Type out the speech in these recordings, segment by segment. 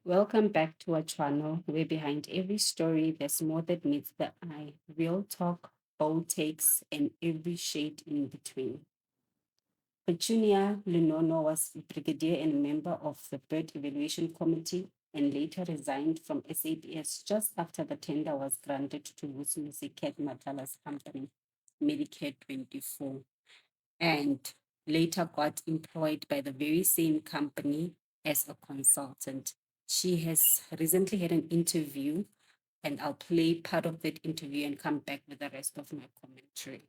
Welcome back to our channel, where behind every story there's more that meets the eye. Real talk, bold takes, and every shade in between. Petunia Lenono was brigadier and member of the Bird Evaluation Committee and later resigned from SAPS just after the tender was granted to Vusimuzi CAT Matlalas company, Medicare 24, and later got employed by the very same company as a consultant. She has recently had an interview, and I'll play part of that interview and come back with the rest of my commentary.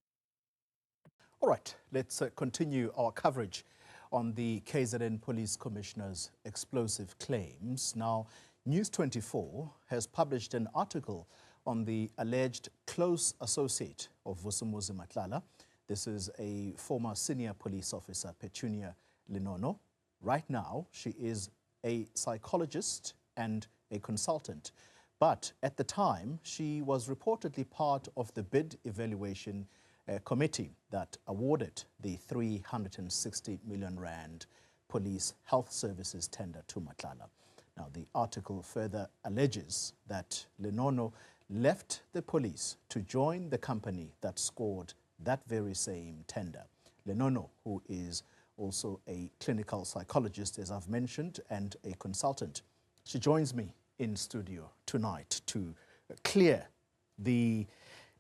All right, let's continue our coverage on the KZN Police Commissioner's explosive claims. Now, News 24 has published an article on the alleged close associate of Vusimuzi Matlala. This is a former senior police officer, Petunia Lenono. Right now, she is a psychologist and a consultant. But at the time, she was reportedly part of the bid evaluation committee that awarded the 360 million rand police health services tender to Matlala. Now, the article further alleges that Lenono left the police to join the company that scored that very same tender. Lenono, who is also a clinical psychologist, as I've mentioned, and a consultant. She joins me in studio tonight to clear the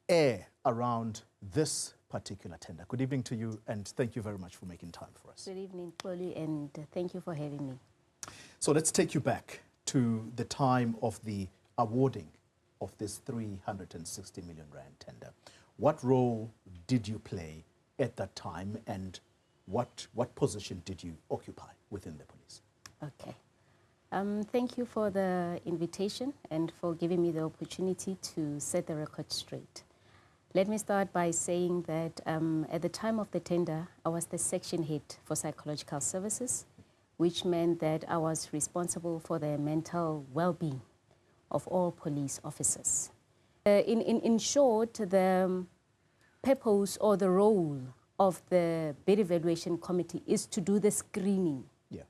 air around this particular tender. Good evening to you, and thank you very much for making time for us. Good evening, Polly, and thank you for having me. So let's take you back to the time of the awarding of this 360 million rand tender. What role did you play at that time, and what position did you occupy within the police? Okay. Thank you for the invitation and for giving me the opportunity to set the record straight. Let me start by saying that at the time of the tender, I was the section head for psychological services, which meant that I was responsible for the mental well-being of all police officers. In short, the purpose or the role of the bid evaluation committee is to do the screening. Yeah.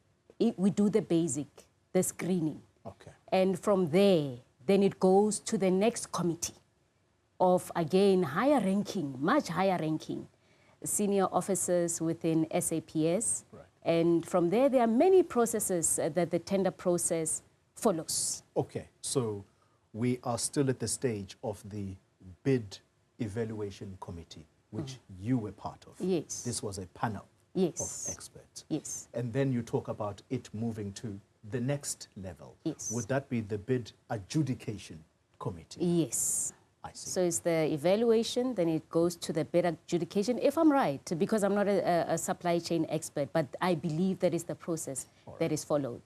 We do the basic, the screening. Okay. And from there, then it goes to the next committee of, again, higher ranking, much higher ranking, senior officers within SAPS. Right. And from there are many processes that the tender process follows. Okay, so we are still at the stage of the bid evaluation committee, which you were part of. Yes. This was a panel Yes. of experts. Yes. And then you talk about it moving to the next level. Yes. Would that be the bid adjudication committee? Yes. I see. So it's the evaluation, then it goes to the bid adjudication, if I'm right, because I'm not a supply chain expert, but I believe that is the process that is followed.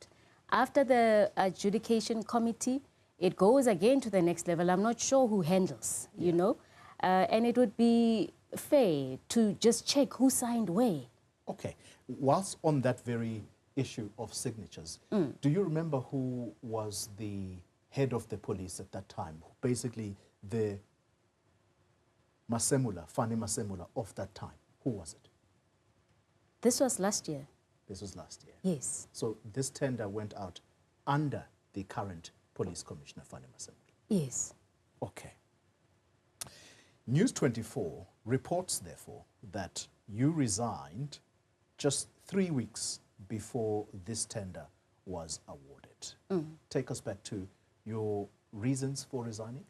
After the adjudication committee, it goes again to the next level. I'm not sure who handles, you know, and it would be fair to just check who signed where. Okay. Whilst on that very issue of signatures, do you remember who was the head of the police at that time? Basically, the Fani Masemula of that time. Who was it? This was last year. This was last year. Yes. So this tender went out under the current police commissioner, Fani Masemula. Yes. Okay. News 24 reports, therefore, that you resigned just 3 weeks before this tender was awarded. Take us back to your reasons for resigning.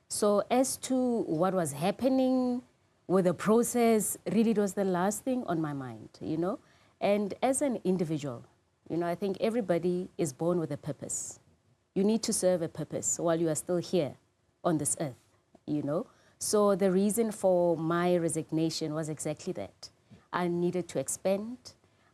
So as to what was happening with the process, really it was the last thing on my mind, you know. And as an individual, you know, I think everybody is born with a purpose. You need to serve a purpose while you are still here on this earth, you know. So the reason for my resignation was exactly that. I needed to expand.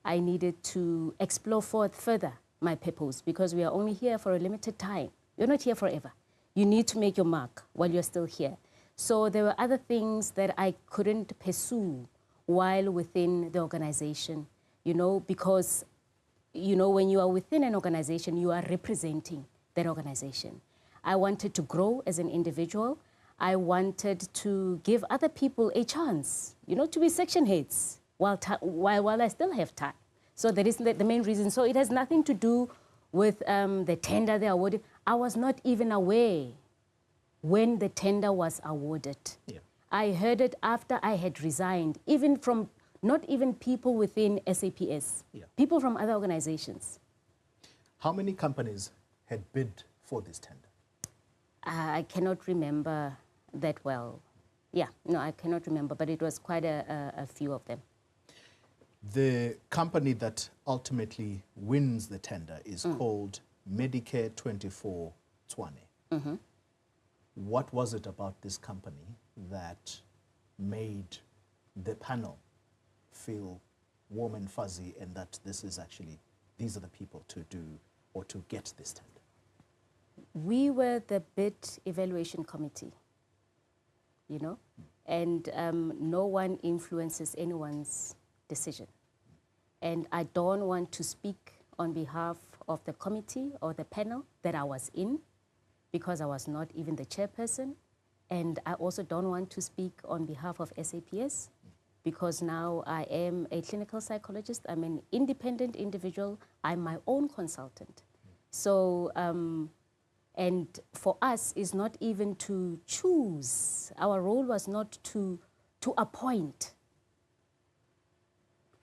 I needed to explore further my purpose, because we are only here for a limited time. You're not here forever. You need to make your mark while you're still here. So there were other things that I couldn't pursue while within the organization, you know, because, you know, when you are within an organization, you are representing that organization. I wanted to grow as an individual. I wanted to give other people a chance, you know, to be section heads while I still have time. So that is the main reason. So it has nothing to do with the tender they awarded. I was not even aware when the tender was awarded. Yeah. I heard it after I had resigned, even from not even people within SAPS, Yeah. people from other organizations. How many companies had bid for this tender? I cannot remember that well. Yeah, no, I cannot remember, but it was quite a few of them. The company that ultimately wins the tender is called Medicare 24 Tswane. What was it about this company that made the panel feel warm and fuzzy and that this is actually, these are the people to do or to get this tender? We were the bid evaluation committee, you know, and no one influences anyone's decision. And I don't want to speak on behalf of the committee or the panel that I was in, because I was not even the chairperson. And I also don't want to speak on behalf of SAPS, because now I am a clinical psychologist. I'm an independent individual. I'm my own consultant. So, and for us, is not even to choose. Our role was not to appoint.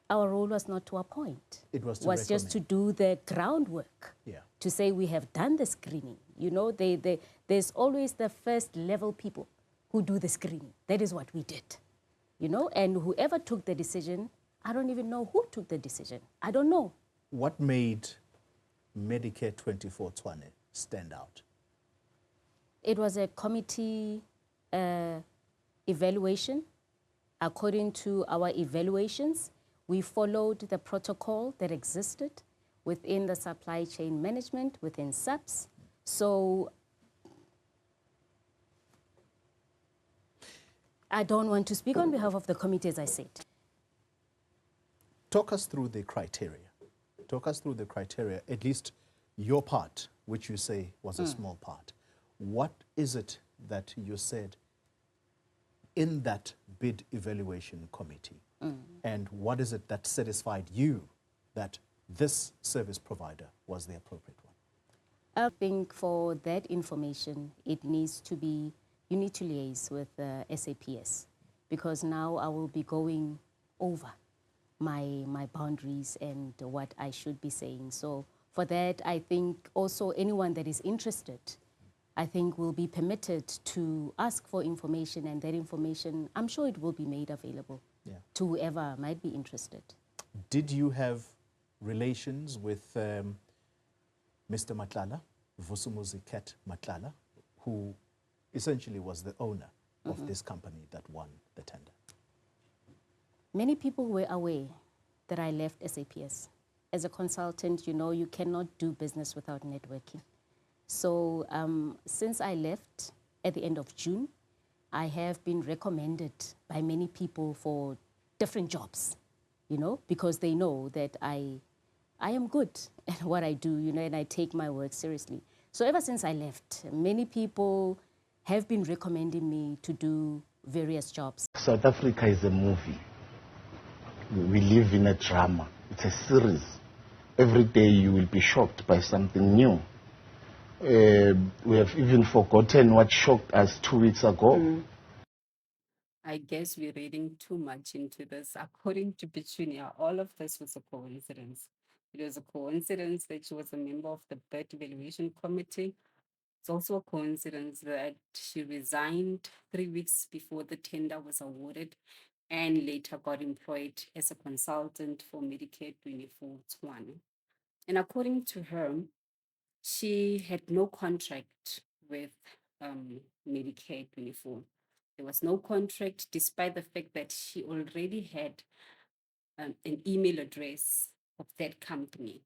Our role was not to appoint. It was to just to do the groundwork. Yeah. To say we have done the screening. You know, there's always the first level people who do the screening. That is what we did. You know, and whoever took the decision, I don't even know who took the decision. I don't know. What made Medicare 24 Tswane stand out? It was a committee evaluation. According to our evaluations, we followed the protocol that existed within the supply chain management, within SAPS. So I don't want to speak on behalf of the committee, as I said. Talk us through the criteria. Talk us through the criteria, at least your part, which you say was a small part. What is it that you said in that bid evaluation committee? And what is it that satisfied you that this service provider was the appropriate one? I think for that information, it needs to be, you need to liaise with SAPS, because now I will be going over my boundaries and what I should be saying. So for that, I think also anyone that is interested, I think will be permitted to ask for information, and that information, I'm sure it will be made available to whoever might be interested. Did you have relations with Mr. Matlala, Vusimuzi CAT Matlalas, who essentially was the owner of this company that won the tender? Many people were aware that I left SAPS. As a consultant, you know, you cannot do business without networking. So since I left at the end of June, I have been recommended by many people for different jobs, you know, because they know that I am good at what I do, you know, and I take my work seriously. So ever since I left, many people have been recommending me to do various jobs. South Africa is a movie. We live in a drama. It's a series. Every day you will be shocked by something new. We have even forgotten what shocked us 2 weeks ago. I guess we're reading too much into this. According to Petunia, all of this was a coincidence. It was a coincidence that she was a member of the bid evaluation committee. It's also a coincidence that she resigned 3 weeks before the tender was awarded and later got employed as a consultant for Medicare 24 Tswane. And according to her, she had no contract with Medicare 24. There was no contract, despite the fact that she already had an email address of that company.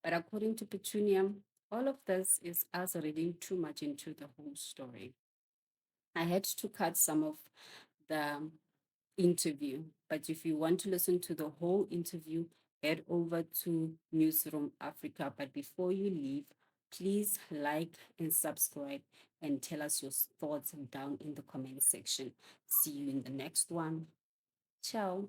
But according to Petunia, all of this is us reading too much into the whole story. I had to cut some of the interview, but if you want to listen to the whole interview, head over to Newsroom Africa. But before you leave, please like and subscribe and tell us your thoughts down in the comment section. See you in the next one. Ciao.